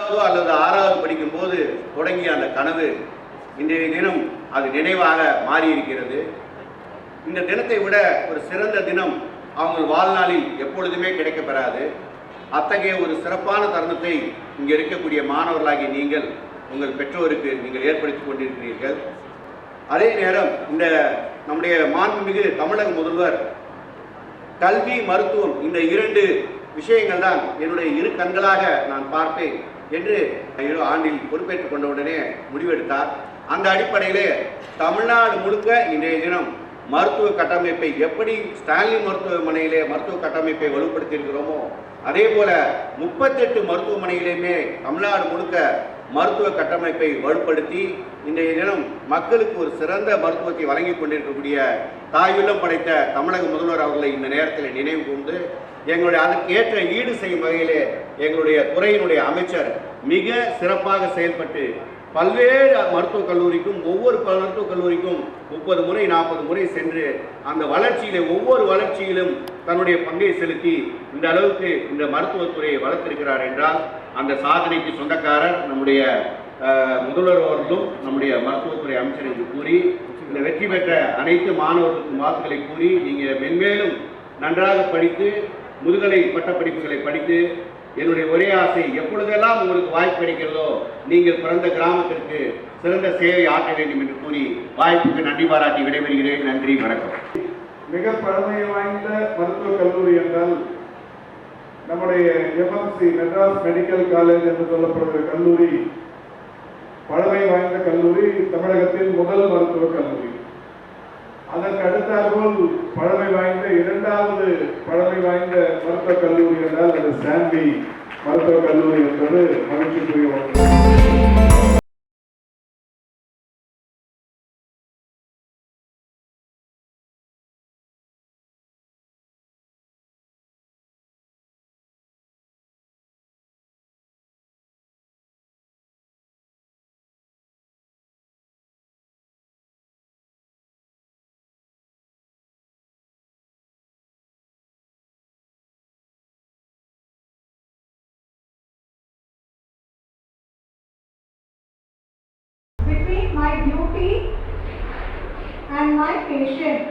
அல்லது 6வது படிக்கும் போது தொடங்கிய அந்த கனவு இன்றைய தினம் அது நினைவாக மாறியிருக்கிறது. இந்த தினத்தை விட ஒரு சிறந்த தினம் அவங்க வாழ்நாளில் எப்பொழுதுமே கிடைக்கப்பெறாது. அத்தகைய ஒரு சிறப்பான தருணத்தை இங்கே இருக்கக்கூடிய மாணவர்களாகிய நீங்கள் உங்கள் பெற்றோருக்கு நீங்கள் ஏற்படுத்தி கொண்டிருக்கிறீர்கள். அதே நேரம் இந்த நம்முடைய மாண்புமிகு தமிழக முதல்வர் கல்வி, மருத்துவம் இந்த 2 விஷயங்கள் தான் என்னுடைய இரு கண்களாக நான் பார்ப்பேன் என்று ஆண்டில் பொறுப்பேற்றுக் கொண்டவுடனே முடிவெடுத்தார். அந்த அடிப்படையிலே தமிழ்நாடு முழுக்க இன்றைய தினம் மருத்துவ கட்டமைப்பை எப்படி ஸ்டான்லி மருத்துவமனையிலே மருத்துவ கட்டமைப்பை வலுப்படுத்தியிருக்கிறோமோ அதே போல 38 மருத்துவமனையிலுமே தமிழ்நாடு முழுக்க மருத்துவ கட்டமைப்பை வலுப்படுத்தி இன்றைய தினம் மக்களுக்கு ஒரு சிறந்த மருத்துவத்தை வழங்கி கொண்டிருக்கக்கூடிய தாயுள்ளம் படைத்த தமிழக முதல்வர் அவர்களை இந்த நேரத்தில் நினைவு கூர்ந்து எங்களுடைய அதற்கு ஏற்ற ஈடு செய்யும் வகையிலே எங்களுடைய துறையினுடைய அமைச்சர் மிக சிறப்பாக செயல்பட்டு பல்வேறு மருத்துவக் கல்லூரிக்கும் ஒவ்வொரு மருத்துவக் கல்லூரிக்கும் 30 முறை 40 முறை சென்று அந்த வளர்ச்சியிலே ஒவ்வொரு வளர்ச்சியிலும் தன்னுடைய பங்கை செலுத்தி இந்த அளவுக்கு இந்த மருத்துவத்துறையை வளர்த்திருக்கிறார் என்றால் அந்த சாதனைக்கு சொந்தக்காரர் நம்முடைய முதல்வர் அவர்களும் நம்முடைய மருத்துவத்துறை அமைச்சர் என்று கூறி இந்த வெற்றி பெற்ற அனைத்து மாணவர்களுக்கும் வாழ்த்துக்களை கூறி நீங்கள் மென்மேலும் நன்றாக படித்து முதுகலை பட்டப்படிப்புகளை படித்து என்னுடைய ஒரே ஆசை எப்பொழுதெல்லாம் உங்களுக்கு வாய்ப்பு கிடைக்கிறதோ நீங்கள் பிறந்த கிராமத்திற்கு சிறந்த சேவை ஆற்ற வேண்டும் என்று கூறி வாய்ப்புக்கு நன்றி பாராட்டி விடைபெறுகிறேன். நன்றி, வணக்கம். மிக பழமை வாய்ந்த மருத்துவக் கல்லூரி என்றால் நம்முடைய எம்எம்சி மெட்ராஸ் மெடிக்கல் காலேஜ் என்று சொல்லப்படுகிற கல்லூரி பழமை வாய்ந்த கல்லூரி, தமிழகத்தின் முதல் மருத்துவக் கல்லூரி. அதற்கு அடுத்தாற்போல் பழமை வாய்ந்த 2வது பழமை வாய்ந்த மருத்துவக் கல்லூரி என்றால் அது ஸ்டான்லி மருத்துவக் கல்லூரி என்பது மகிழ்ச்சிக்குரிய ஒன்று. Between my duty and my patient.